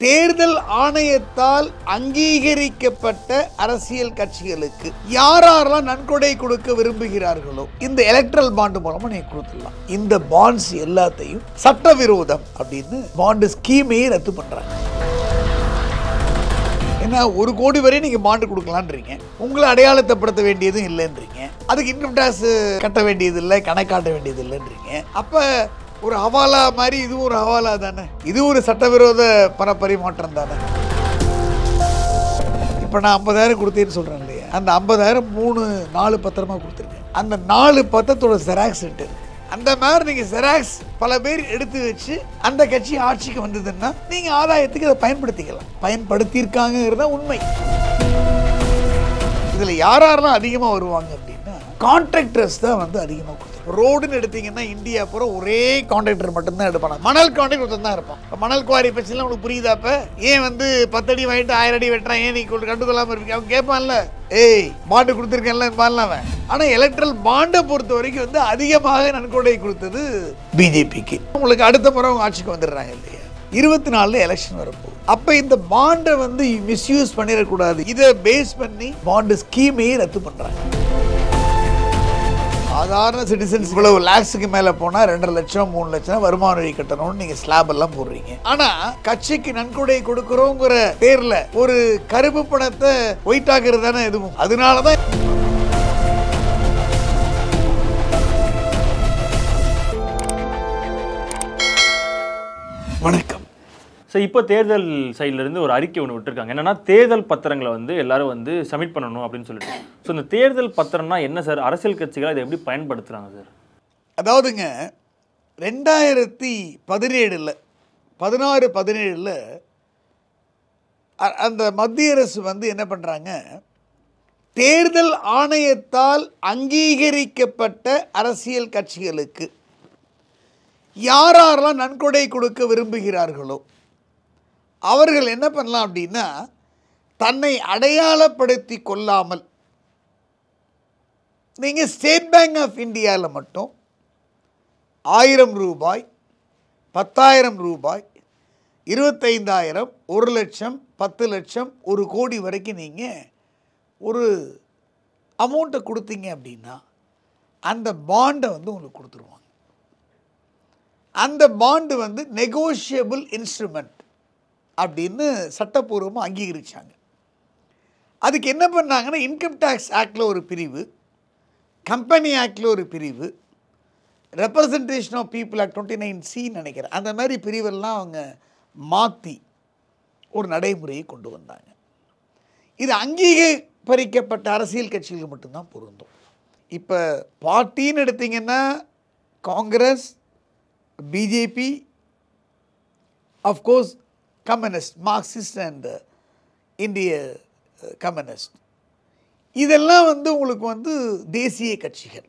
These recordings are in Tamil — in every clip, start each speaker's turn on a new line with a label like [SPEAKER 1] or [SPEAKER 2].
[SPEAKER 1] தேர்தல் ஆணையத்தால் அங்கீகரிக்கப்பட்ட அரசியல் கட்சிகளுக்கு யாரெல்லாம் நன்கொடை கொடுக்க விரும்புகிறார்களோ இந்த எலக்ட்ரல் பாண்ட் மூலமா நீங்க கொடுத்துடலாம். இந்த பாண்ட்ஸ் எல்லாத்தையும் சட்டவிரோதம் அப்படின்னு பாண்ட் ஸ்கீமையே ரத்து பண்றாங்க. ஏன்னா 1 கோடி வரை நீங்க பாண்டு கொடுக்கலான்றீங்க, உங்களை அடையாளத்தைப்படுத்த வேண்டியதும் இல்லைன்றீங்க, அதுக்கு இன்கம் டாக்ஸ் கட்ட வேண்டியது இல்லை, கணக்காட்ட வேண்டியது இல்லைன்றீங்க. அப்ப ஒரு ஹவாலா மாதிரி இதுவும் ஒரு ஹவாலா தானே, இது ஒரு சட்டவிரோத பண பரிமாற்றம் தானே. இப்போ நான் 50,000 கொடுத்தேன்னு சொல்கிறேன் இல்லையா, அந்த 50,000 4 பத்திரமா கொடுத்துருக்கேன். அந்த 4 பத்திரத்தோட ஜெராக்ஸ் இருக்கு. அந்த மாதிரி நீங்கள் ஜெராக்ஸ் பல பேர் எடுத்து வச்சு அந்த கட்சி ஆட்சிக்கு வந்ததுன்னா நீங்கள் ஆதாயத்துக்கு அதை பயன்படுத்திக்கலாம். பயன்படுத்தியிருக்காங்கிறத உண்மை. இதில் யாரெல்லாம் அதிகமாக வருவாங்க அப்படின்னா கான்ட்ராக்டர்ஸ் தான் வந்து அதிகமாக கொடுத்துருவாங்க. ரோடுன்னு எடுத்தீங்கன்னா இந்தியா பூரா ஒரே கான்ட்ராக்டர் மட்டும்தான் எடுப்பாங்க. மணல் கான்ட்ராக்டர் தான் இருப்பான். இப்போ மணல் குவாரி பிரச்சனை உனக்கு புரியுதாப்ப? ஏன் வந்து 10 அடி வாங்கிட்டு 1000 அடி வெட்டுறான், ஏன் நீ கண்டுக்கொள்ளாமல் இருப்பீங்க? அவன் கேட்பான்ல, ஏய் பாண்டு கொடுத்துருக்கேன்ல பாடலாம். ஆனால் எலக்ட்ரல் பாண்டை பொறுத்த வரைக்கும் வந்து அதிகமாக நன்கொடை கொடுத்தது பிஜேபிக்கு. உங்களுக்கு அடுத்த முறை அவங்க ஆட்சிக்கு வந்துடுறாங்க இல்லையா, 24 எலெக்ஷன் வரப்போகுது. அப்போ இந்த பாண்டை வந்து மிஸ்யூஸ் பண்ணிடக்கூடாது. இதை பேஸ் பண்ணி பாண்டு ஸ்கீமையே ரத்து பண்ணுறாங்க. சாதாரண சிட்டிசன்ஸ் இவ்வளவு லேக்ஸுக்கு மேலே போனால் 2.5 லட்சம் 3 லட்சம் வருமான வரி கட்டணும்னு நீங்கள் ஸ்லாப் எல்லாம் போடுறீங்க. ஆனால் கட்சிக்கு நன்கொடை கொடுக்குறோங்கிற பேரில் ஒரு கருப்பு பணத்தை ஒயிட் ஆகிறது தானே எதுவும். அதனால தான் வணக்கம்.
[SPEAKER 2] ஸோ இப்போ தேர்தல் சைட்லேருந்து ஒரு அறிக்கை ஒன்று விட்டுருக்காங்க. என்னென்னா தேர்தல் பத்திரங்களை வந்து எல்லாரும் வந்து சப்மிட் பண்ணணும் அப்படின்னு சொல்லிட்டு. ஸோ இந்த தேர்தல் பத்திரம்னா என்ன சார்? அரசியல் கட்சிகள் இதை எப்படி பயன்படுத்துகிறாங்க சார்?
[SPEAKER 1] அதாவதுங்க 2017 16-17 அந்த மத்திய அரசு வந்து என்ன பண்ணுறாங்க, தேர்தல் ஆணையத்தால் அங்கீகரிக்கப்பட்ட அரசியல் கட்சிகளுக்கு யாரெல்லாம் நன்கொடை கொடுக்க விரும்புகிறார்களோ அவர்கள் என்ன பண்ணலாம் அப்படின்னா, தன்னை அடையாளப்படுத்தி கொள்ளாமல் நீங்கள் ஸ்டேட் பேங்க் ஆஃப் இந்தியாவில் மட்டும் 1000 ரூபாய், 10,000 ரூபாய், 25,000, 1 லட்சம், 10 லட்சம், 1 கோடி வரைக்கும் நீங்கள் ஒரு அமௌண்ட்டை கொடுத்தீங்க அப்படின்னா அந்த பாண்டை வந்து உங்களுக்கு கொடுத்துருவாங்க. அந்த பாண்டு வந்து நெகோஷியபிள் இன்ஸ்ட்ருமெண்ட் அப்படின்னு சட்டப்பூர்வமாக அங்கீகரிச்சாங்க. அதுக்கு என்ன பண்ணாங்கன்னா, இன்கம் டேக்ஸ் ஆக்டில் ஒரு பிரிவு, கம்பெனி ஆக்டில் ஒரு பிரிவு, representation of people act 29C நினைக்கிறேன், அந்த மாதிரி பிரிவெல்லாம் அவங்க மாற்றி ஒரு நடைமுறையை கொண்டு வந்தாங்க. இது அங்கீகரிக்கப்பட்ட அரசியல் கட்சிகளுக்கு மட்டும்தான் பொருந்தும். இப்போ பார்ட்டின்னு எடுத்திங்கன்னா Congress, BJP, of course communist, Marxist and இந்திய கம்யூனிஸ்ட், இதெல்லாம் வந்து உங்களுக்கு வந்து தேசிய கட்சிகள்.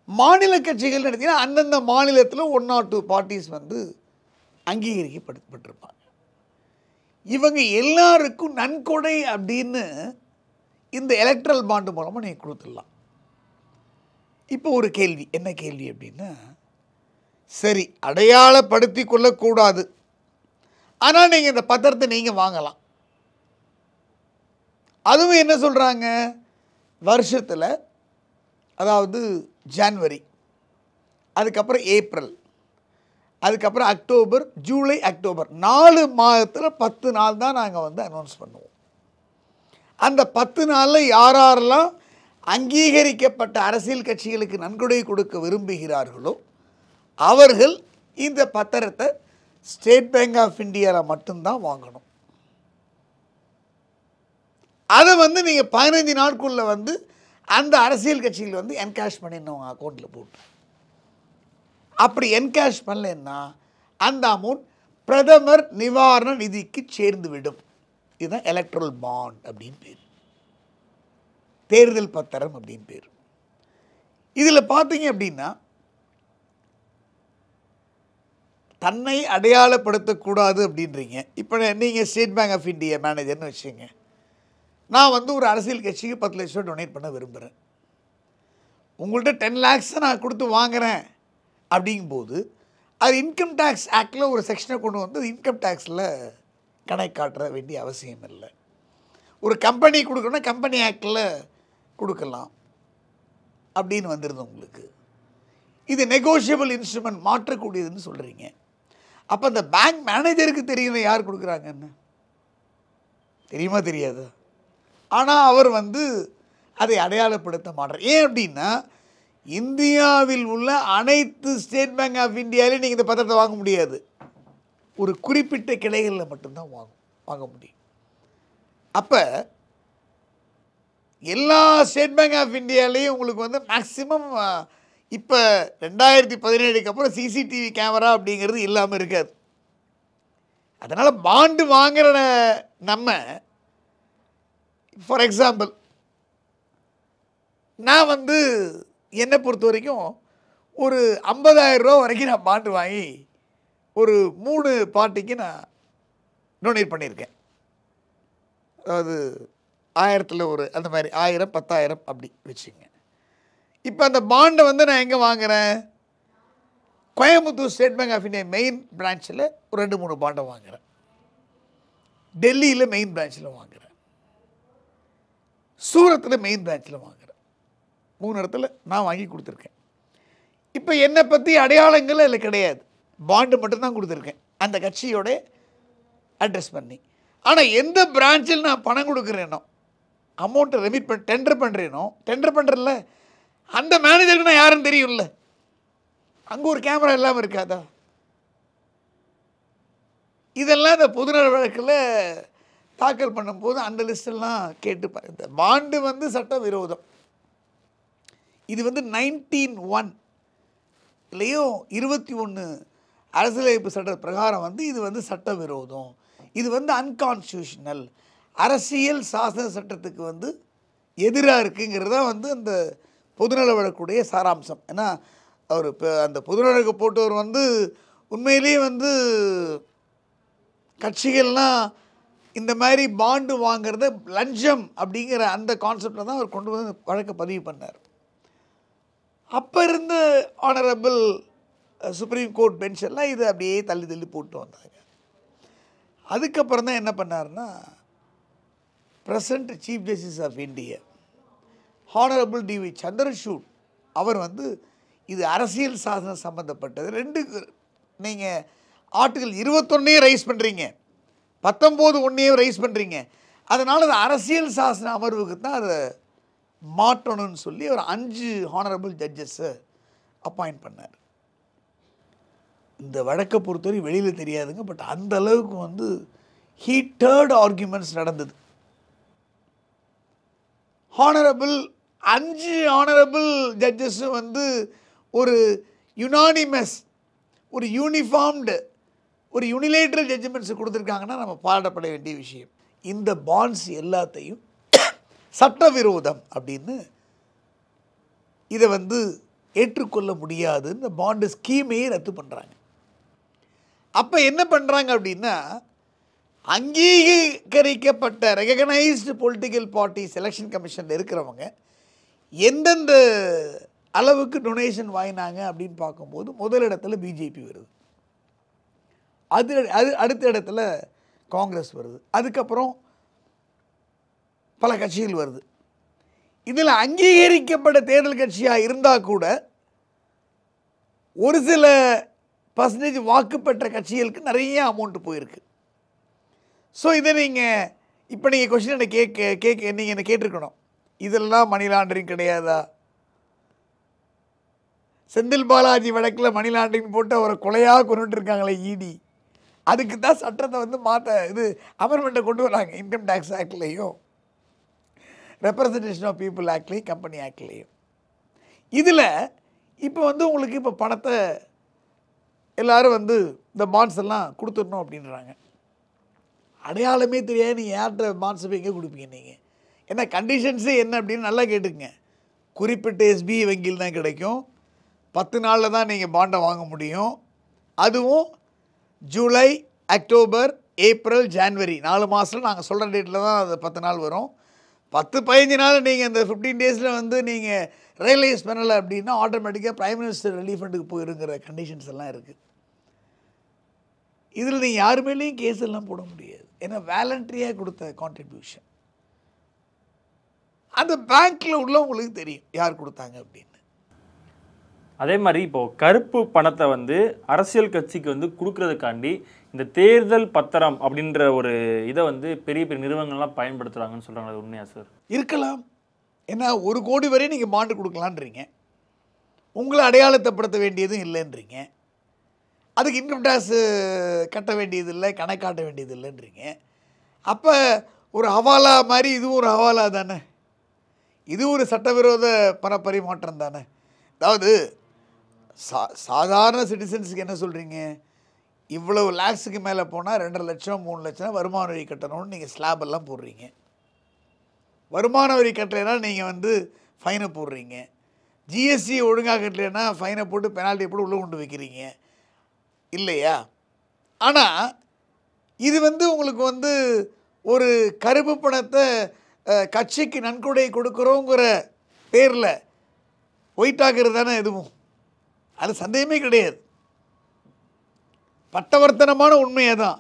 [SPEAKER 1] மாநில கட்சிகள் எடுத்தீங்கன்னா அந்தந்த மாநிலத்தில் 1 or 2 பார்ட்டிஸ் வந்து அங்கீகரிக்கப்பட்டிருப்பாங்க. இவங்க எல்லாருக்கும் நன்கொடை அப்படின்னு இந்த எலக்ட்ரல் பாண்டு மூலமாக நீங்கள் கொடுத்துடலாம். இப்போ ஒரு கேள்வி, என்ன கேள்வி அப்படின்னா, சரி அடையாளப்படுத்தி கொள்ளக்கூடாது, ஆனால் நீங்கள் இந்த பத்திரத்தை நீங்கள் வாங்கலாம். அதுவும் என்ன சொல்கிறாங்க, வருஷத்தில் அதாவது ஜனவரி, அதுக்கப்புறம் ஏப்ரல், அதுக்கப்புறம் அக்டோபர், ஜூலை, அக்டோபர் 4 மாதத்தில் 10 நாள் தான் நாங்கள் வந்து அனௌன்ஸ் பண்ணுவோம். அந்த 10 நாளில் யாரெல்லாம் அங்கீகரிக்கப்பட்ட அரசியல் கட்சிகளுக்கு நன்கொடை கொடுக்க விரும்புகிறார்களோ அவர்கள் இந்த பத்திரத்தை ஸ்டேட் பேங்க் ஆஃப் இந்தியாவில் மட்டும்தான் வாங்கணும். அதை வந்து நீங்கள் 15 நாட்குள்ளே வந்து அந்த அரசியல் கட்சிகள் வந்து என்கேஷ் பண்ணிடணும் அக்கௌண்ட்டில் போட்டு. அப்படி என்கேஷ் பண்ணலன்னா அந்த அமௌண்ட் பிரதமர் நிவாரண நிதிக்கு சேர்ந்து விடும். இதுதான் எலக்ட்ரல் பாண்ட் அப்படின்னு பேர், தேர்தல் பத்திரம் அப்படின்னு பேர். இதில் பார்த்தீங்க அப்படின்னா தன்னை அடையாளப்படுத்தக்கூடாது அப்படின்றீங்க. இப்போ நீங்கள் ஸ்டேட் பேங்க் ஆஃப் இந்தியா மேனேஜர்னு வச்சுங்க, நான் வந்து ஒரு அரசியல் கட்சிக்கு 10 லட்சம் டொனேட் பண்ண விரும்புகிறேன், உங்கள்கிட்ட 10 lakhs நான் கொடுத்து வாங்குகிறேன் அப்படிங்கும்போது அது இன்கம் டேக்ஸ் ஆக்டில் ஒரு செக்ஷனை கொண்டு வந்து இன்கம் டேக்ஸில் கணக்கு காட்டுற வேண்டிய அவசியம் இல்லை. ஒரு கம்பெனி கொடுக்கணும்னா கம்பெனி ஆக்டில் கொடுக்கலாம் அப்படின்னு வந்துடுது உங்களுக்கு. இது நெகோஷியபிள் இன்ஸ்ட்ருமெண்ட், மாற்றக்கூடியதுன்னு சொல்கிறீங்க. அப்போ அந்த பேங்க் மேனேஜருக்கு தெரியல யார் கொடுக்குறாங்கன்னு, தெரியுமா தெரியாது. ஆனால் அவர் வந்து அதை அடையாளப்படுத்த மாட்டார். ஏன் அப்படின்னா இந்தியாவில் உள்ள அனைத்து ஸ்டேட் பேங்க் ஆஃப் இந்தியாவிலையும் நீங்கள் இந்த பத்திரத்தை வாங்க முடியாது. ஒரு குறிப்பிட்ட கிளைகளில் மட்டும்தான் வாங்க முடியும். அப்போ எல்லா ஸ்டேட் பேங்க் ஆஃப் இந்தியாவிலையும் உங்களுக்கு வந்து மேக்சிமம் இப்போ 2017 அப்புறம் சிசிடிவி கேமரா அப்படிங்கிறது இல்லாமல் இருக்காது. அதனால் பாண்டு வாங்குற நம்ம, ஃபார் எக்ஸாம்பிள் நான் வந்து என்னை பொறுத்த வரைக்கும் ஒரு 50,000 ரூபா வரைக்கும் நான் பாண்டு வாங்கி ஒரு 3 பார்ட்டிக்கு நான் டொனேட் பண்ணியிருக்கேன். அதாவது 1000 ஒரு அந்த மாதிரி 1000, 10,000 அப்படி வச்சுங்க. இப்போ அந்த பாண்டை வந்து நான் எங்கே வாங்குகிறேன்? Coimbatore State bank of India main பிரான்ச்சில் ஒரு 2-3 பாண்டை வாங்குகிறேன். டெல்லியில் மெயின் பிரான்ச்சில் வாங்குகிறேன். சூரத்தில் மெயின் பிரான்ச்சில் வாங்குகிறேன். 3 இடத்துல நான் வாங்கி கொடுத்துருக்கேன். இப்போ என்னை பற்றி அடையாளங்கள் அதில் கிடையாது, பாண்டு மட்டும்தான் கொடுத்துருக்கேன் அந்த கட்சியோட அட்ரஸ் பண்ணி. ஆனால் எந்த பிரான்ச்சில் நான் பணம் கொடுக்குறேனோ, அமௌண்ட்டை ரெமிட் பண்ண டெண்டர் பண்ணுறேனோ, டெண்டர் பண்ணுறல அந்த மேனேஜருக்கு நான் யாருன்னு தெரியும்ல. அங்கே ஒரு கேமரா இல்லாமல் இருக்காதா? இதெல்லாம் இந்த பொதுநல வழக்கில் தாக்கல் பண்ணும்போது அந்த லிஸ்டெல்லாம் கேட்டு இந்த பாண்டு வந்து சட்ட விரோதம். இது வந்து 1901 21 அரசியலமைப்பு சட்ட பிரகாரம் வந்து இது வந்து சட்ட விரோதம், இது வந்து அன்கான்ஸ்டியூஷனல், அரசியல் சாசன சட்டத்துக்கு வந்து எதிராக இருக்குங்கிறதா வந்து அந்த பொதுநல வழக்குடைய சாராம்சம். ஏன்னா அவர் இப்போ அந்த பொதுநல வழக்கு போட்டவர் வந்து உண்மையிலேயே வந்து கட்சிகள்லாம் இந்த மாதிரி பாண்டு வாங்கிறத லஞ்சம் அப்படிங்கிற அந்த கான்செப்டில் தான் அவர் கொண்டு வந்து வழக்கை பதிவு பண்ணார். அப்போ இருந்த ஆனரபிள் சுப்ரீம் கோர்ட் பெஞ்செல்லாம் இதை அப்படியே தள்ளி தள்ளி போட்டு வந்தாங்க. அதுக்கப்புறம் தான் என்ன பண்ணார்னா present chief justice of India honourable D Y Chandrachud அவர் வந்து இது அரசியல் சாசனம் சம்மந்தப்பட்டது. 2 நீங்கள் ஆர்டிகல் 21 ரைஸ் பண்ணுறீங்க, 19(1) ரைஸ் பண்ணுறீங்க. அதனால் அது அரசியல் சாசன அமர்வுக்கு தான் அதை மாற்றணும்னு சொல்லி ஒரு 5 ஹானரபிள் ஜட்ஜஸை அப்பாயிண்ட் பண்ணார். இந்த வழக்கை பொறுத்தவரை வெளியில் தெரியாதுங்க, பட் அந்த அளவுக்கு வந்து ஹீட்டட் ஆர்குமெண்ட்ஸ் நடந்தது. ஹானரபிள் 5 ஹானரபிள் ஜட்ஜஸும் வந்து ஒரு யுனானிமஸ், ஒரு யூனிஃபார்ம்டு, ஒரு யூனிலேட்ரல் ஜட்ஜ்மெண்ட்ஸ் கொடுத்துருக்காங்கன்னா நம்ம பாராட்டப்பட வேண்டிய விஷயம். இந்த பாண்ட்ஸ் எல்லாத்தையும் சட்டவிரோதம் அப்படின்னு இதை வந்து ஏற்றுக்கொள்ள முடியாதுன்னு இந்த பாண்டு ஸ்கீமையே ரத்து பண்ணுறாங்க. அப்போ என்ன பண்ணுறாங்க அப்படின்னா அங்கீகரிக்கப்பட்ட ரெகக்னைஸ்டு பொலிட்டிக்கல் பார்ட்டிஸ் எலெக்ஷன் கமிஷனில் இருக்கிறவங்க எந்தெந்த அளவுக்கு டொனேஷன் வாங்கினாங்க அப்படின்னு பார்க்கும்போது முதலிடத்தில் பிஜேபி வருது, அது அடுத்த இடத்துல காங்கிரஸ் வருது, அதுக்கப்புறம் பல கட்சிகள் வருது. இதில் அங்கீகரிக்கப்பட்ட தேர்தல் கட்சியாக இருந்தால் கூட ஒரு சில பர்சன்டேஜ் வாக்கு பெற்ற கட்சிகளுக்கு நிறைய அமௌண்ட் போயிருக்கு. ஸோ இதை நீங்கள் இப்போ நீங்கள் கொஸ்டின் என்ன நீங்கள் என்ன கேட்டிருக்கணும், இதெல்லாம் மணி லாண்டரிங் கிடையாதா? செந்தில் பாலாஜி வழக்கில் மணி லாண்டரிங் போட்டு அவரை கொலையாக கொண்டுட்டு இருக்காங்களே இடி, அதுக்கு தான் சட்டத்தை வந்து மாற்ற இது அமெண்ட்மெண்ட்டை கொண்டு வராங்க. இன்கம் டேக்ஸ் ஆக்ட்லேயும் ரெப்ரசன்டேஷன் ஆஃப் பீப்புள் ஆக்ட்லேயும் கம்பெனி ஆக்ட்லேயும். இதில் இப்போ வந்து உங்களுக்கு இப்போ பணத்தை எல்லோரும் வந்து இந்த பாண்ட்ஸ் எல்லாம் கொடுத்துடணும் அப்படின்றாங்க. அடையாளமே தெரியாது நீங்கள் யார்கிட்ட பாண்ட்ஸ் போய் எங்கே கொடுப்பீங்க நீங்கள்? ஏன்னா கண்டிஷன்ஸே என்ன அப்படின்னு நல்லா கேட்டுக்குங்க. குறிப்பிட்ட எஸ்பிஐ வங்கியில் தான் கிடைக்கும், 10 நாளில் தான் நீங்கள் பாண்டை வாங்க முடியும். அதுவும் ஜூலை, அக்டோபர், ஏப்ரல், ஜான்வரி 4 மாதத்தில் நாங்கள் சொல்கிற டேட்டில் தான் அது 10 நாள் வரும். 10-15 நாள் நீங்கள் இந்த 15 டேஸில் வந்து நீங்கள் ரியலைஸ் பண்ணலை அப்படின்னா ஆட்டோமேட்டிக்காக பிரைம் மினிஸ்டர் ரிலீஃப் ஃபண்டுக்கு போயிருங்கிற கண்டிஷன்ஸ் எல்லாம் இருக்குது. இதில் நீங்கள் யார் மேலேயும் கேஸ் எல்லாம் போட முடியாது. ஏன்னா வேலண்ட்ரியாக கொடுத்த கான்ட்ரிபியூஷன் அந்த பேங்க்கில் உள்ளவங்களுக்கு தெரியும் யார் கொடுத்தாங்க அப்படின்னு.
[SPEAKER 2] அதே மாதிரி இப்போ கருப்பு பணத்தை வந்து அரசியல் கட்சிக்கு வந்து கொடுக்கறதுக்காண்டி இந்த தேர்தல் பத்திரம் அப்படின்ற ஒரு இதை வந்து பெரிய பெரிய நிறுவனங்கள்லாம் பயன்படுத்துகிறாங்கன்னு சொல்கிறாங்க. அது உண்மையா சார்?
[SPEAKER 1] இருக்கலாம். ஏன்னா 1 கோடி வரை நீங்கள் பாண்டு கொடுக்கலான்றீங்க, உங்களை அடையாளத்தைப்படுத்த வேண்டியதும் இல்லைன்றீங்க, அதுக்கு இன்கம் டேக்ஸு கட்ட வேண்டியது இல்லை, கணக்காட்ட வேண்டியது இல்லைன்றீங்க. அப்போ ஒரு ஹவாலா மாதிரி இதுவும் ஒரு ஹவாலா தானே, இது ஒரு சட்டவிரோத பண பரிமாற்றம் தானே. அதாவது சாதாரண சிட்டிசன்ஸுக்கு என்ன சொல்கிறீங்க, இவ்வளவு லேக்ஸுக்கு மேலே போனால் 2.5 லட்சம் 3 லட்சம் வருமான வரி கட்டணும்னு நீங்கள் ஸ்லாப் எல்லாம் போடுறீங்க. வருமான வரி கட்டலைன்னா நீங்கள் வந்து ஃபைனை போடுறீங்க. ஜிஎஸ்டி ஒழுங்காக கட்டலைன்னா ஃபைனை போட்டு பெனால்ட்டி போட்டு உள்ளே கொண்டு வைக்கிறீங்க இல்லையா? ஆனால் இது வந்து உங்களுக்கு வந்து ஒரு கருப்பு பணத்தை கட்சிக்கு நன்கொடை கொடுக்குறோங்கிற பேரில் ஒயிட்டாகிறது தானே எதுவும், அது சந்தேகமே கிடையாது. பட்டவர்த்தனமான உண்மையை தான்.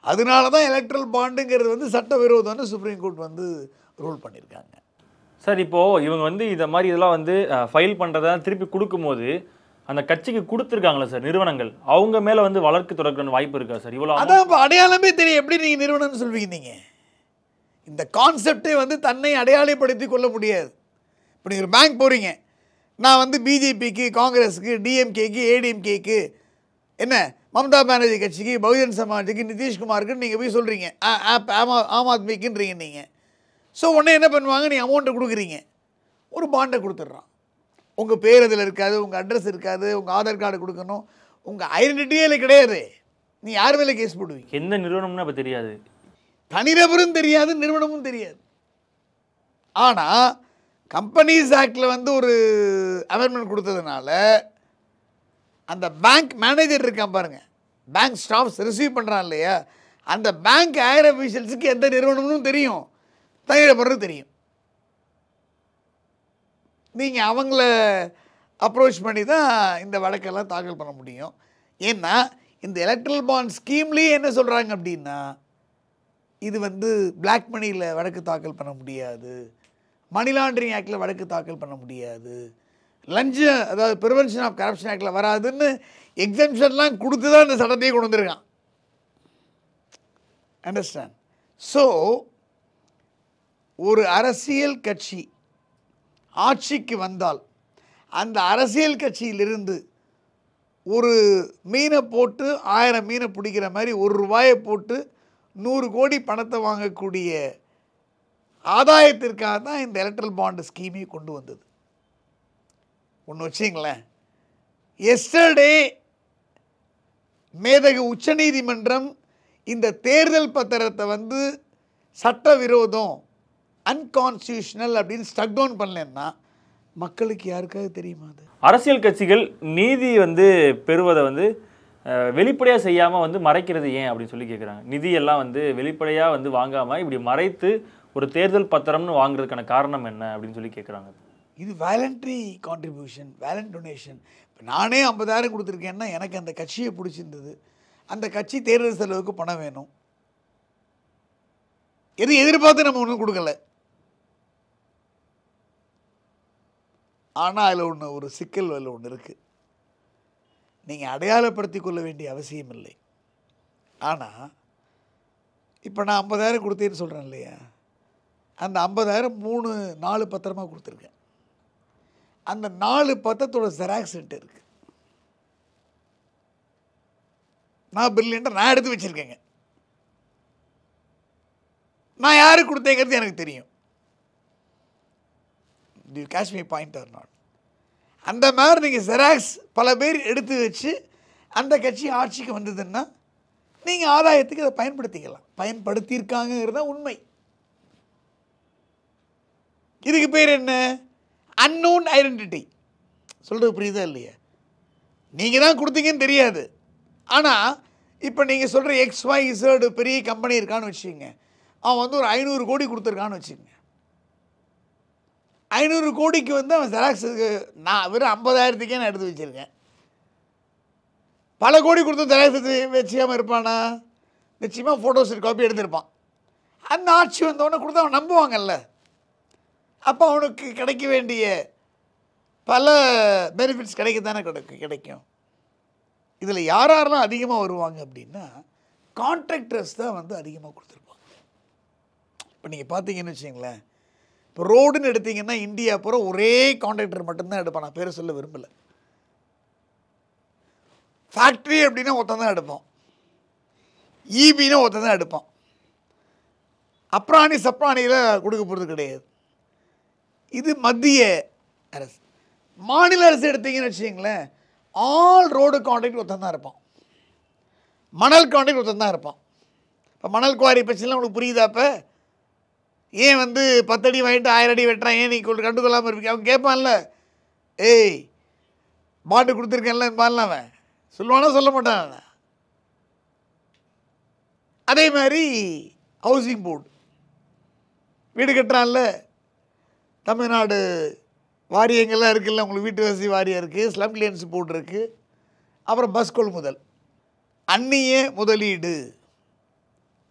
[SPEAKER 1] அதனால தான் எலக்ட்ரல் பாண்டுங்கிறது வந்து சட்டவிரோதம்னு சுப்ரீம் கோர்ட் வந்து ரூல் பண்ணியிருக்காங்க.
[SPEAKER 2] சார் இப்போது இவங்க வந்து இதை மாதிரி இதெல்லாம் வந்து ஃபைல் பண்ணுறதா திருப்பி கொடுக்கும்போது அந்த கட்சிக்கு கொடுத்துருக்காங்களா சார் நிறுவனங்கள், அவங்க மேலே வந்து வழக்கு தொடர்கிற வாய்ப்பு இருக்கா சார்? இவ்வளோ
[SPEAKER 1] அதான் இப்போ அடையாளமே தெரியும். எப்படி நீங்கள் நிறுவனம்னு சொல்வீங்க? நீங்கள் இந்த கான்செப்டை வந்து தன்னை அடையாளப்படுத்தி கொள்ள முடியாது. இப்போ நீங்கள் ஒரு பேங்க் போகிறீங்க, நான் வந்து பிஜேபிக்கு, காங்கிரஸுக்கு, டிஎம்கேக்கு, ஏடிஎம்கேக்கு, என்ன மம்தா பானர்ஜி கட்சிக்கு, பகுஜன் சமாஜுக்கு, நிதிஷ்குமாருக்கு நீங்கள் போய் சொல்கிறீங்க, ஆம் ஆத்மிக்குன்றீங்க நீங்கள். ஸோ உடனே என்ன பண்ணுவாங்க, நீங்கள் அமௌண்ட்டை கொடுக்குறீங்க, ஒரு பாண்டை கொடுத்துட்றான். உங்கள் பேர் அதில் இருக்காது, உங்கள் அட்ரஸ் இருக்காது, உங்கள் ஆதார் கார்டு கொடுக்கணும், உங்கள் ஐடென்டிட்டியே இல்லை கிடையாது. நீ யார் மேலே கேஸ் போடுவீங்க?
[SPEAKER 2] எந்த நிறுவனம்னு அப்போ தெரியாது,
[SPEAKER 1] தனிநபரும் தெரியாது, நிறுவனமும் தெரியாது. ஆனால் கம்பெனிஸ் ஆக்டில் வந்து ஒரு அமெண்ட்மெண்ட் கொடுத்ததுனால அந்த பேங்க் மேனேஜர் இருக்கான் பாருங்கள், பேங்க் ஸ்டாஃப்ஸ் ரிசீவ் பண்ணுறான் இல்லையா, அந்த பேங்க் ஹையர் அஃபீஷியல்ஸுக்கு எந்த நிறுவனமும் தெரியும், தனிநபரும் தெரியும். நீங்கள் அவங்கள அப்ரோச் பண்ணி தான் இந்த வழக்கெல்லாம் தாக்கல் பண்ண முடியும். ஏன்னா இந்த எலக்ட்ரல் பாண்ட் ஸ்கீம்லேயே என்ன சொல்கிறாங்க அப்படின்னா, இது வந்து பிளாக் மணியில் வழக்கு தாக்கல் பண்ண முடியாது, மணி லாண்டரிங் ஆக்டில் வழக்கு தாக்கல் பண்ண முடியாது, லஞ்சம் அதாவது ப்ரிவென்ஷன் ஆஃப் கரப்ஷன் ஆக்டில் வராதுன்னு எக்ஸம்ஷன்லாம் கொடுத்து தான் இந்த சட்டத்தையே கொண்டு வந்திருக்கான். அண்டர்ஸ்டாண்ட்? ஸோ ஒரு அரசியல் கட்சி ஆட்சிக்கு வந்தால் அந்த அரசியல் கட்சியிலிருந்து ஒரு மீனை போட்டு 1000 மீனை பிடிக்கிற மாதிரி 1 ரூபாயை போட்டு 100 கோடி பணத்தை வாங்கக்கூடிய ஆதாயத்திற்காக தான் இந்த எலக்ட்ரல் பாண்டு ஸ்கீமை கொண்டு வந்தது. ஒன்று வச்சிங்களேன், எஸ்டர்டே மேதகு உச்சநீதிமன்றம் இந்த தேர்தல் பத்திரத்தை வந்து சட்டவிரோதம், அன்கான்ஸ்டியூஷனல் அப்படின்னு ஸ்டக் டவுன் பண்ணலன்னா மக்களுக்கு யாருக்காவது தெரியுமா? அது
[SPEAKER 2] அரசியல் கட்சிகள் நீதி வந்து பெறுவதை வந்து வெளிப்படையாக செய்யாமல் வந்து மறைக்கிறது ஏன் அப்படின்னு சொல்லி கேட்குறாங்க. நிதியெல்லாம் வந்து வெளிப்படையாக வந்து வாங்காமல் இப்படி மறைத்து ஒரு தேர்தல் பத்திரம்னு வாங்குறதுக்கான காரணம் என்ன அப்படின்னு சொல்லி கேட்குறாங்க.
[SPEAKER 1] இது வேலண்ட்ரி கான்ட்ரிபியூஷன், வேலண்ட் டொனேஷன். இப்போ நானே 50,000 கொடுத்துருக்கேன்னா எனக்கு அந்த கட்சியை பிடிச்சிருந்தது, அந்த கட்சி தேர்தல் செலவுக்கு பணம் வேணும், எது எதிர்பார்த்து நம்ம ஒன்றும் கொடுக்கல. ஆனால் அதில் ஒரு சிக்கல் அதில் ஒன்று இருக்குது. நீங்கள் அடையாளப்படுத்தி கொள்ள வேண்டிய அவசியம் இல்லை. ஆனால் இப்போ நான் 50,000 கொடுத்தேன்னு சொல்கிறேன் இல்லையா, அந்த 50,000 4 பத்திரமாக கொடுத்துருக்கேன். அந்த 4 பத்திரத்தோட ஜெராக்ஸ் என்கிட்ட இருக்குது. நான் பிரில்லியன்ட்டாக நான் எடுத்து வச்சுருக்கேங்க. நான் யாருக்கு கொடுத்தேங்கிறது எனக்கு தெரியும். Do you catch my point or not? அந்த மாதிரி நீங்கள் ஜெராக்ஸ் பல பேர் எடுத்து வச்சு அந்த கட்சி ஆட்சிக்கு வந்ததுன்னா நீங்கள் ஆதாயத்துக்கு அதை பயன்படுத்திக்கலாம். பயன்படுத்தியிருக்காங்கிறது தான் உண்மை. இதுக்கு பேர் என்ன? Unknown identity. சொல்கிறது புரியுதா இல்லையா? நீங்கள் தான் கொடுத்தீங்கன்னு தெரியாது. ஆனால் இப்போ நீங்கள் சொல்கிற XYZ பெரிய கம்பெனி இருக்கான்னு வச்சுக்கோங்க, அவன் வந்து ஒரு 500 கோடி கொடுத்துருக்கான்னு வச்சுக்கோங்க. 500 கோடிக்கு வந்து அவன் ஜெராக்ஸுக்கு நான் வெறும் 50,000க்கே நான் எடுத்து வச்சுருக்கேன். பல கோடி கொடுத்து தயாரித்து வச்சுக்காமல் இருப்பானா? நிச்சயமாக ஃபோட்டோஸ் காப்பி எடுத்திருப்பான். அந்த ஆட்சி வந்தவொடனே கொடுத்து அவன் நம்புவாங்கல்ல. அப்போ அவனுக்கு கிடைக்க வேண்டிய பல பெனிஃபிட்ஸ் கிடைக்கத்தானே கிடைக்கும். இதில் யாரெல்லாம் அதிகமாக வருவாங்க அப்படின்னா கான்ட்ராக்டர்ஸ் தான் வந்து அதிகமாக கொடுத்துருப்பாங்க. இப்போ நீங்கள் பார்த்தீங்கன்னு வச்சுங்களேன், இப்போ ரோடுன்னு எடுத்திங்கன்னா இந்தியா பூரா ஒரே கான்ட்ராக்டர் மட்டும்தான் எடுப்பான். நான் பேரை சொல்ல விரும்பலை. ஃபேக்ட்ரி அப்படின்னா ஒருத்தன் தான் எடுப்போம், ஈபின்னா ஒருத்தன் தான் எடுப்பான். அப்ராணி சப்ராணியில் கொடுக்க போகிறது கிடையாது. இது மத்திய அரசு. மாநில அரசு எடுத்தீங்கன்னு வச்சுங்களேன், ஆல் ரோடு கான்ட்ராக்ட் ஒருத்தன் தான் இருப்பான், மணல் கான்ட்ராக்ட் ஒருத்தன் தான் இருப்பான். இப்போ மணல் குவாரி பிரச்சனைலாம் உங்களுக்கு புரியுதாப்போ? ஏன் வந்து 10 அடி வாங்கிட்டு 1000 அடி வெட்டுறான், ஏன் நீங்கள் கண்டுகொள்ளாமல் இருப்பீங்க? அவன் கேட்பான்ல, ஏய் பாண்டு கொடுத்துருக்கேன்ல பாடலாம், அவன் சொல்லுவானா சொல்ல மாட்டான். அதே மாதிரி ஹவுசிங் போர்டு வீடு கட்டுறான்ல, தமிழ்நாடு வாரியங்கள்லாம் இருக்குல்ல, உங்களுக்கு வீட்டு வசதி வாரியம் இருக்குது, ஸ்லம் கிளியரன்ஸ் போர்டு இருக்குது, அப்புறம் பஸ் கொள்முதல், அந்நிய முதலீடு,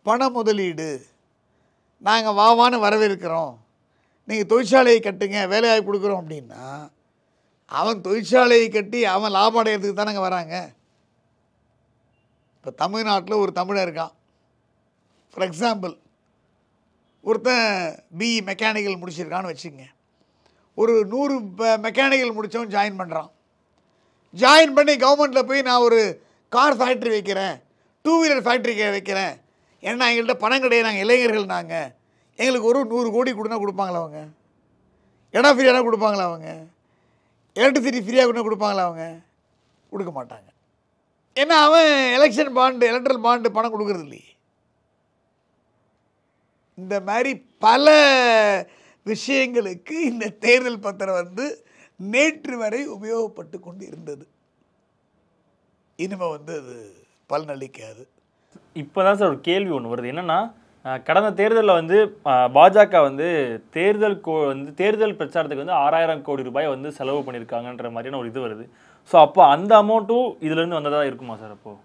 [SPEAKER 1] பண முதலீடு, நாங்கள் வாவான்னு வரவேற்கிறோம், நீங்கள் தொழிற்சாலையை கட்டுங்க வேலைவாய்ப்பு கொடுக்குறோம் அப்படின்னா அவன் தொழிற்சாலையை கட்டி அவன் லாபம் அடையிறதுக்கு தானங்க வராங்க. இப்போ தமிழ்நாட்டில் ஒரு தமிழர் இருக்கான். ஃபார் எக்ஸாம்பிள், ஒருத்தன் பிஇ மெக்கானிக்கல் முடிச்சிருக்கான்னு வச்சுக்கங்க. ஒரு 100 மெக்கானிக்கல் முடித்தவன் ஜாயின் பண்ணுறான். ஜாயின் பண்ணி கவர்மெண்ட்டில் போய் நான் ஒரு கார் ஃபேக்ட்ரி வைக்கிறேன், 2 வீலர் ஃபேக்ட்ரி வைக்கிறேன், ஏன்னா எங்கள்கிட்ட பணம் கிடையாது, நாங்கள் இளைஞர்கள், நாங்கள் எங்களுக்கு ஒரு 100 கோடி கொடுனா கொடுப்பாங்களா அவங்க? இடம் ஃப்ரீயாக கொடுப்பாங்களா அவங்க? எலக்ட்ரிசிட்டி ஃப்ரீயாக கூட கொடுப்பாங்களா அவங்க? கொடுக்க மாட்டாங்க. ஏன்னா அவன் எலெக்ஷன் பாண்டு, எலக்ட்ரல் பாண்டு பணம் கொடுக்குறது இல்லையே. இந்த மாதிரி பல விஷயங்களுக்கு இந்த தேர்தல் பத்திரம் வந்து நேற்று வரை உபயோகப்பட்டு கொண்டு இருந்தது. இனிமே வந்து அது பலனளிக்காது.
[SPEAKER 2] இப்போதான் சார் ஒரு கேள்வி ஒன்று வருது. என்னன்னா, கடந்த தேர்தலில் வந்து பாஜக வந்து தேர்தல் பிரச்சாரத்துக்கு வந்து 6000 கோடி ரூபாய் வந்து செலவு பண்ணியிருக்காங்கன்ற மாதிரியான ஒரு இது வருது. ஸோ அப்போ அந்த அமௌண்ட்டும் இதுலேருந்து வந்ததாக இருக்குமா சார்? அப்போது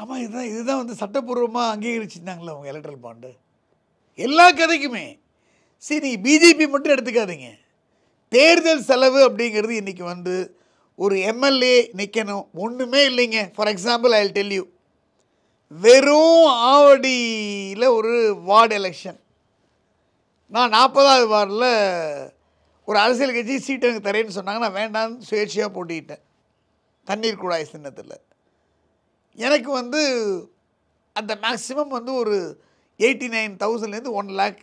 [SPEAKER 1] ஆமாம், இதுதான் வந்து சட்டப்பூர்வமாக அங்கீகரிச்சிருந்தாங்களே அவங்க எலக்ட்ரல் பாண்டு. எல்லா கதைக்குமே சரி, நீங்கள் பிஜேபி மட்டும் எடுத்துக்காதீங்க. தேர்தல் செலவு அப்படிங்கிறது இன்றைக்கி வந்து ஒரு எம்எல்ஏ நிற்கணும், ஒன்றுமே இல்லைங்க. For example I will tell you, வெறும் ஆவடியில் ஒரு வார்டு எலெக்ஷன், நான் 40வது வார்டில் ஒரு அரசியல் கட்சி சீட்டு எனக்கு தரேன்னு சொன்னாங்க. நான் வேண்டான்னு சுயேட்சையாக போட்டிக்கிட்டேன் தண்ணீர் குழாய் சின்னத்தில். எனக்கு வந்து அந்த மேக்ஸிமம் வந்து ஒரு 89,000லேருந்து 1 lakh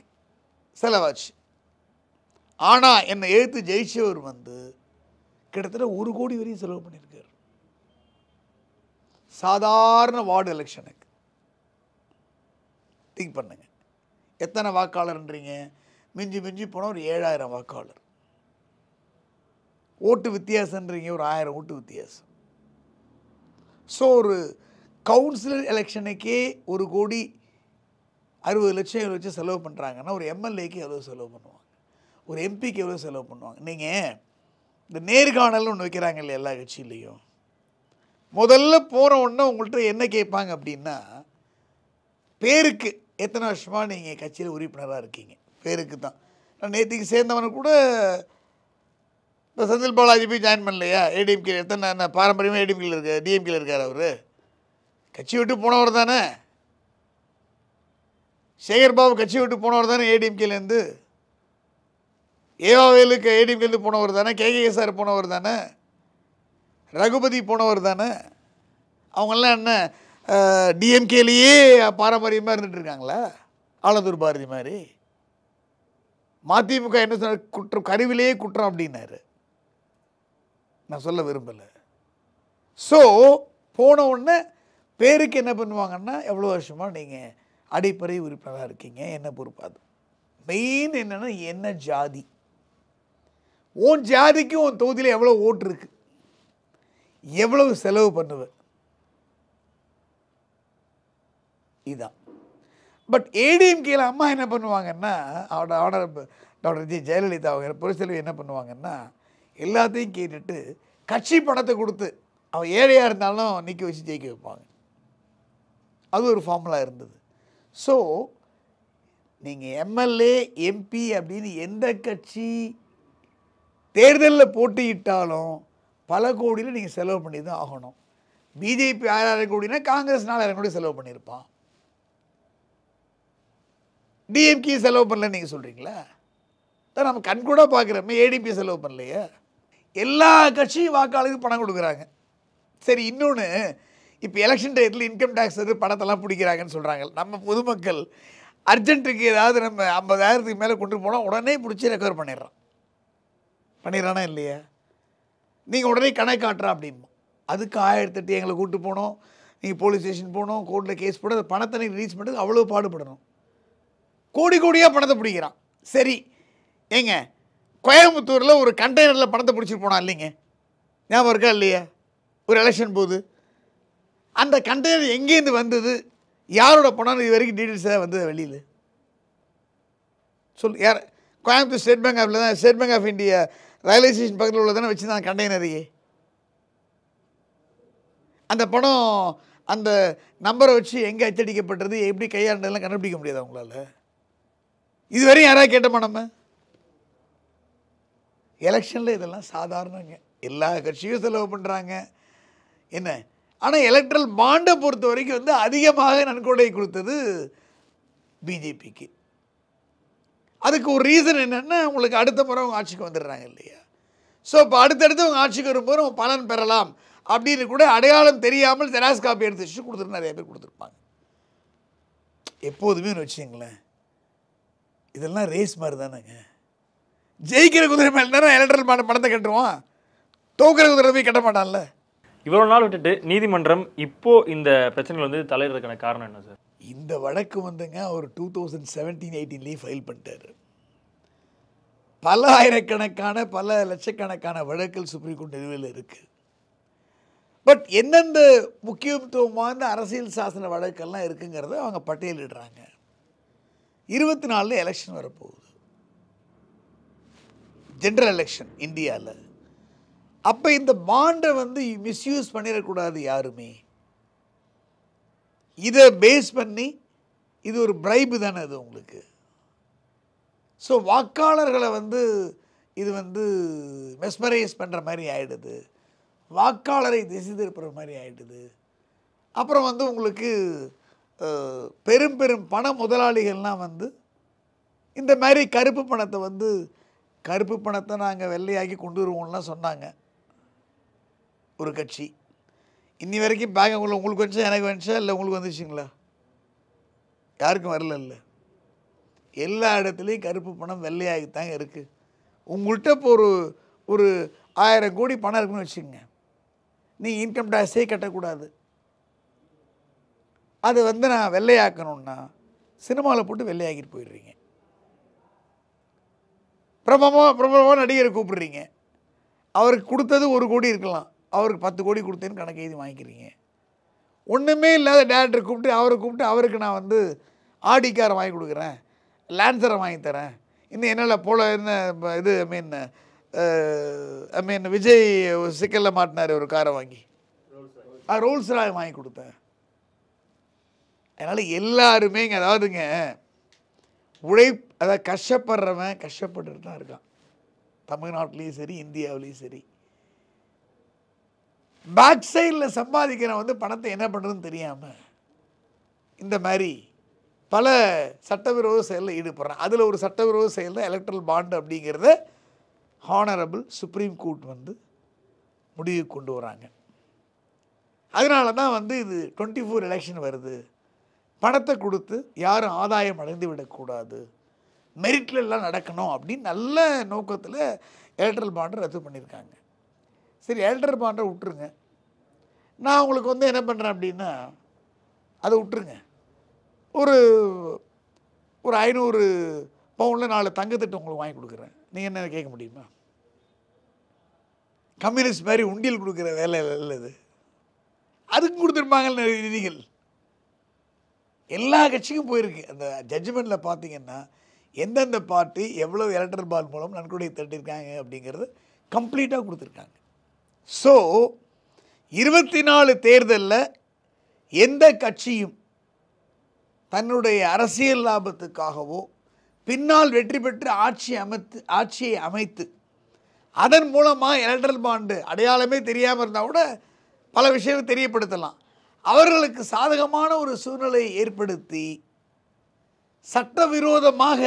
[SPEAKER 1] செலவாச்சு. ஆனால் என்னை எழுத்து ஜெயிச்சவர் வந்து கிட்டத்தட்ட 1 கோடி வரையும் செலவு பண்ணியிருக்கார் சாதாரண வார்டு எலெக்ஷனுக்கு. திங்க் பண்ணுங்க, எத்தனை வாக்காளர்ன்றீங்க? மிஞ்சி மிஞ்சி போனால் ஒரு 7000 வாக்காளர். ஓட்டு வித்தியாசன்றீங்க, ஒரு 1000 ஓட்டு வித்தியாசம். ஸோ ஒரு கவுன்சிலர் எலெக்ஷனுக்கே 1 கோடி 60 லட்சம் 70 லட்சம் செலவு பண்ணுறாங்கன்னா ஒரு எம்எல்ஏக்கு எவ்வளோ செலவு பண்ணுவாங்க, ஒரு எம்பிக்கு எவ்வளோ செலவு பண்ணுவாங்க? நீங்கள் இந்த நேர்காணல்னு ஒன்று வைக்கிறாங்க இல்லையா எல்லா கட்சியிலையும், முதல்ல போகிற உடனே உங்கள்கிட்ட என்ன கேட்பாங்க அப்படின்னா, பேருக்கு எத்தனை வருஷமாக நீங்கள் கட்சியில் உறுப்பினராக இருக்கீங்க, பேருக்கு தான். நான் நேற்றுக்கு சேர்ந்தவனை கூட இப்போ செந்தில் பாலாஜி போய் ஜாயின் பண்ணலையா ஏடிஎம்கே, எத்தனை பாரம்பரியமாக ஏடிஎம்கேல இருக்கார், டிஎம்கேல இருக்கார், அவர் கட்சி விட்டு போனவர் தானே. சேகர் பாபு கட்சி விட்டு போனவர் தானே ஏடிஎம்கேலேருந்து. ஏவாவேலுக்கு ஏடிஎம்கேலேருந்து போனவர் தானே. கேகேஎஸ்ஆர் போனவர் தானே. ரகுபதி போனவர் தானே. அவங்கெல்லாம் என்ன டிஎம்கேலேயே பாரம்பரியமாக இருந்துட்டு இருக்காங்களா? ஆலந்தூர் பாரதி மாதிரி. மதிமுக என்ன சொன்ன, குற்றம் கருவிலேயே குற்றம் அப்படின்னாரு. நான் சொல்ல விரும்பலை. ஸோ போன உடனே பேருக்கு என்ன பண்ணுவாங்கன்னா, எவ்வளோ வருஷமாக நீங்கள் அடிப்படை உறுப்பினராக இருக்கீங்க, என்ன பொறுப்பாது. மெயின் என்னென்னா என்ன ஜாதி, உன் ஜாதிக்கு உன் தொகுதியில் எவ்வளோ ஓட்டு இருக்கு, எவ்வளவு செலவு பண்ணுவேன், இதுதான். பட் ஏடிஎம்கேல அம்மா என்ன பண்ணுவாங்கன்னா, ஆனர் டாக்டர் ஜி ஜெயலலிதா அவங்க பொறுத்தளவு என்ன பண்ணுவாங்கன்னா, எல்லாத்தையும் கேட்டுட்டு கட்சி பணத்தை கொடுத்து அவன் ஏழையாக இருந்தாலும் நிற்க வச்சு ஜெயிக்க வைப்பாங்க. அது ஒரு ஃபார்முலா இருந்தது. ஸோ நீங்கள் எம்எல்ஏ எம்பி அப்படின்னு எந்த கட்சி தேர்தலில் போட்டியிட்டாலும் பல கோடியில் நீங்கள் செலவு பண்ணி தான் ஆகணும். பிஜேபி 6000 கோடினா காங்கிரஸ் 4000 கோடி செலவு பண்ணியிருப்பான். டிஎம்கே செலவு பண்ணல நீங்கள் சொல்கிறீங்களா? தான் நம்ம கண்கூட பார்க்குறோமே, ஏடிபி செலவு பண்ணலையே. எல்லா கட்சியும் வாக்காளருக்கு பணம் கொடுக்குறாங்க. சரி, இன்னொன்று, இப்போ எலெக்ஷன் டயத்தில் இன்கம் டேக்ஸ் வந்து பணத்தெல்லாம் பிடிக்கிறாங்கன்னு சொல்கிறாங்க. நம்ம பொதுமக்கள் அர்ஜென்ட்டுக்கு ஏதாவது நம்ம 50,000க்கு மேலே கொண்டு போனால் உடனே பிடிச்சி ரெக்கவர் பண்ணிடுறானா இல்லையா? நீங்கள் உடனே கணக்காட்டுறா அப்படின்போம். அதுக்கு 1008 எங்களை கூப்பிட்டு போனோம், நீங்கள் போலீஸ் ஸ்டேஷன் போகணும், கோர்ட்டில் கேஸ் போட, அந்த பணத்தை நீங்கள் ரிலீஸ் பண்ணுறது அவ்வளோ பாடுபடணும். கோடி கோடியாக பணத்தை பிடிக்கிறான். சரி ஏங்க, கோயம்புத்தூரில் ஒரு கண்டெய்னரில் பணத்தை பிடிச்சிட்டு போனான் இல்லைங்க, ஞாபகம் இருக்கா இல்லையா? ஒரு எலெக்ஷன் போது அந்த கண்டெய்னர் எங்கேருந்து வந்தது, யாரோட பணம், இது வரைக்கும் டீட்டெயில்ஸாக வந்தது வெளியில் யார்? கோயம்புத்தூர் ஸ்டேட் பேங்க் ஆஃபில் தான், state bank of India railway station பக்கத்தில் உள்ளதானே வச்சுருந்தாங்க கண்டெய்னரையே. அந்த பணம் அந்த நம்பரை வச்சு எங்கே அச்சடிக்கப்பட்டது, எப்படி கையாண்டதெல்லாம் கண்டுபிடிக்க முடியாது அவங்களால. இதுவரையும் யாராவது கேட்டோமா நம்ம? எலெக்ஷனில் இதெல்லாம் சாதாரணங்க. எல்லா கட்சியும் செலவு பண்ணுறாங்க என்ன. ஆனால் எலக்ட்ரல் பாண்டை பொறுத்த வரைக்கும் வந்து அதிகமாக நன்கொடை கொடுத்தது பிஜேபிக்கு. அதுக்கு ஒரு ரீசன் என்னென்னா, உங்களுக்கு அடுத்த முறை அவங்க ஆட்சிக்கு வந்துடுறாங்க இல்லையா? ஸோ இப்போ அடுத்தடுத்து அவங்க ஆட்சிக்கு வரும்போது அவங்க பலன் பெறலாம் அப்படின்னு கூட அடையாளம் தெரியாமல் ஜெராக்ஸ் காப்பி எடுத்து வச்சு கொடுத்துட்டு நிறைய பேர் கொடுத்துருப்பாங்க. எப்போதுமே வச்சுங்களேன், இதெல்லாம் ரேஸ் மாதிரி தானேங்க. ஜெயிக்கிற குதிரை மேலே தானே எலக்ட்ரல் பாண்ட் பணத்தை கட்டுவான், தோக்கிற குதிரை போய் கட்ட மாட்டான்ல.
[SPEAKER 2] இவ்வளோ நாள் விட்டுட்டு நீதிமன்றம் இப்போ இந்த பிரச்சனைகள் வந்து தலையிடுறதுக்கான காரணம் என்ன சார்?
[SPEAKER 1] இந்த வழக்கு வந்துங்க அவர் 2017-18 ஃபைல் பண்ணிட்டார். பல ஆயிரக்கணக்கான பல லட்சக்கணக்கான வழக்குகள் சுப்ரீம் கோர்ட் நிலுவையில் இருக்குது. பட் எந்தெந்த முக்கியத்துவமான அரசியல் சாசன வழக்கெல்லாம் இருக்குங்கிறத அவங்க பட்டியலிடுறாங்க. 24 எலெக்ஷன் வரப்போகுது, ஜென்ரல் எலெக்ஷன் இந்தியாவில். அப்போ இந்த பாண்டை வந்து மிஸ்யூஸ் பண்ணிடக்கூடாது யாருமே. இதை பேஸ் பண்ணி இது ஒரு பிரைபு தானே அது உங்களுக்கு. ஸோ வாக்காளர்களை வந்து இது வந்து மெஸ்மரைஸ் பண்ணுற மாதிரி ஆகிடுது, வாக்காளரை திசை திருப்புற மாதிரி ஆகிடுது. அப்புறம் வந்து உங்களுக்கு பெரும் பெரும் பண முதலாளிகள்லாம் வந்து இந்த மாதிரி கருப்பு பணத்தை நாங்கள் வெள்ளையாக்கி கொண்டு வருவோம்லாம் சொன்னாங்க ஒரு கட்சி. இன்னி வரைக்கும் பேங்குள்ள உங்களுக்கு வந்துச்சா, எனக்கு வந்துச்சா, இல்லை உங்களுக்கு வந்துச்சுங்களா? யாருக்கும் வரல. இல்லை, எல்லா இடத்துலையும் கருப்பு பணம் வெள்ளையாகித்தாங்க இருக்குது. உங்கள்கிட்ட இப்போ ஒரு 1000 கோடி பணம் இருக்குன்னு வச்சுக்கோங்க, நீங்கள் இன்கம் டேக்ஸே கட்டக்கூடாது. அது வந்து நான் வெள்ளையாக்கணுன்னா சினிமாவில் போட்டு வெள்ளையாக்கிட்டு போயிடுறீங்க. பிரபலமாக நடிகரை கூப்பிடுறீங்க, அவருக்கு கொடுத்தது 1 கோடி இருக்கலாம், அவருக்கு 10 கோடி கொடுத்தேன்னு கணக்கு எழுதி வாங்கிக்கிறீங்க. ஒன்றுமே இல்லாத டேரக்டர் கூப்பிட்டு அவருக்கு நான் வந்து ஆடிக்காரை வாங்கி கொடுக்குறேன், லான்சரை வாங்கி தரேன், இன்னும் என்னால் போல என்ன இது ஐ மீன் விஜய் சிக்கலில் மாட்டினார் ஒரு காரை வாங்கி, ரோல்ஸ் ராய் வாங்கி கொடுத்தேன். அதனால் எல்லாருமே இங்கே அதாவதுங்க அதாவது கஷ்டப்படுறவன் கஷ்டப்பட்டுட்டு தான் இருக்கான், தமிழ்நாட்டிலையும் சரி இந்தியாவிலையும் சரி. பேக் சைடில் சம்பாதிக்கிறவன் வந்து பணத்தை என்ன பண்ணுறதுன்னு தெரியாமல் இந்த மாதிரி பல சட்டவிரோத செயலில் ஈடுபடுறான். அதில் ஒரு சட்டவிரோத செயல் தான் எலக்ட்ரல் பாண்ட் அப்படிங்கிறத ஹானரபிள் சுப்ரீம் கோர்ட் வந்து முடிவுக்கு கொண்டு வராங்க. அதனால தான் வந்து இது 24 எலெக்ஷன் வருது, பணத்தை கொடுத்து யாரும் ஆதாயம் அடைந்து விடக்கூடாது, மெரிட்டில் எல்லாம் நடக்கணும் அப்படின்னு நல்ல நோக்கத்தில் எலக்ட்ரல் பாண்டை ரத்து பண்ணியிருக்காங்க. சரி, எலக்ட்ரல் பாண்டை விட்டுருங்க, நான் உங்களுக்கு வந்து என்ன பண்ணுறேன் அப்படின்னா அதை விட்டுருங்க, ஒரு 500 பவுனில் 4 தங்கத்திட்டம் உங்களுக்கு வாங்கி கொடுக்குறேன், நீங்கள் என்ன கேட்க முடியுமா? கம்யூனிஸ்ட் மாதிரி உண்டியல் கொடுக்குற வேலை இல்லது, அதுக்கு கொடுத்துருப்பாங்க நிதிகள். எல்லா கட்சிக்கும் போயிருக்கு. அந்த ஜட்ஜ்மெண்ட்டில் பார்த்தீங்கன்னா எந்தெந்த பார்ட்டி எவ்வளோ எலக்ட்ரல் பாண்ட் மூலம் நன்கொடை தட்டியிருக்காங்க அப்படிங்கிறது கம்ப்ளீட்டாக கொடுத்துருக்காங்க. ஸோ 24 தேர்தலில் எந்த கட்சியும் தன்னுடைய அரசியல் லாபத்துக்காகவோ பின்னால் வெற்றி பெற்று ஆட்சியை அமைத்து அதன் மூலமாக எலக்ட்ரல் பாண்டு அடையாளமே தெரியாமல் இருந்தால் கூட பல விஷயங்கள் தெரியப்படுத்தலாம். அவர்களுக்கு சாதகமான ஒரு சூழ்நிலையை ஏற்படுத்தி சட்டவிரோதமாக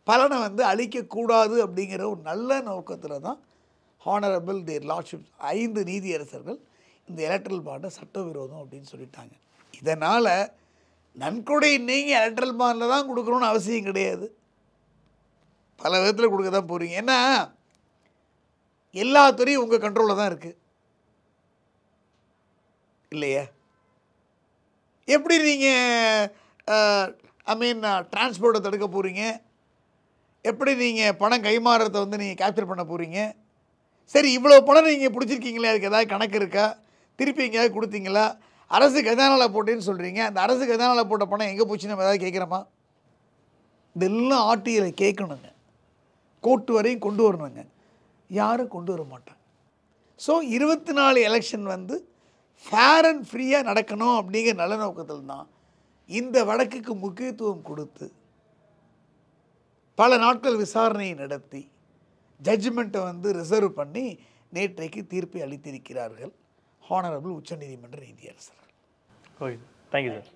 [SPEAKER 1] பலனை அளிக்கக்கூடாது அப்படிங்கிற ஒரு நல்ல நோக்கத்தில் தான் ஹானரபிள் தேர் லார்ட்ஷிப் 5 நீதியரசர்கள் இந்த எலக்ட்ரல் பாண்டை சட்டவிரோதம் அப்படின்னு சொல்லிட்டாங்க. இதனால் நன்கொடை நீங்கள் எலக்ட்ரல் பாண்டில் தான் கொடுக்கணும்னு அவசியம் கிடையாது. பல விதத்தில் கொடுக்க தான் போகிறீங்க. ஏன்னா எல்லா துறையும் உங்கள் கண்ட்ரோலில் தான் இருக்குது இல்லையா? எப்படி நீங்கள் டிரான்ஸ்போர்ட்டை தடுக்க போகிறீங்க? எப்படி நீங்கள் பணம் கைமாறத்தை நீங்கள் கேப்சர் பண்ண போகிறீங்க? சரி, இவ்வளோ பணம் நீங்கள் பிடிச்சிருக்கீங்களே, அதுக்கு ஏதாவது கணக்கு இருக்கா? திருப்பி எங்கேயாவது கொடுத்தீங்களா? அரசு கஜானாவில் போட்டேன்னு சொல்கிறீங்க, அந்த அரசு கஜானாவில் போட்ட பணம் எங்கே போச்சுன்னு நம்ம ஏதாவது கேட்குறோமா? இதெல்லாம் ஆர்டிஐல கேட்கணுங்க, கோர்ட்டு வரையும் கொண்டு வரணுங்க. யாரும் கொண்டு வர மாட்டாங்க. ஸோ 24 எலெக்ஷன் ஃபேர் அண்ட் ஃப்ரீயாக நடக்கணும் அப்படிங்கிற நல்ல நோக்கத்தில் தான் இந்த வழக்குக்கு முக்கியத்துவம் கொடுத்து பல நாட்கள் விசாரணையை நடத்தி ஜட்ஜ்மெண்ட்டை ரிசர்வ் பண்ணி நேற்றைக்கு தீர்ப்பை அளித்திருக்கிறார்கள் ஹானரபிள் உச்சநீதிமன்ற நீதியரசர்கள்.
[SPEAKER 2] Okay, thank you sir.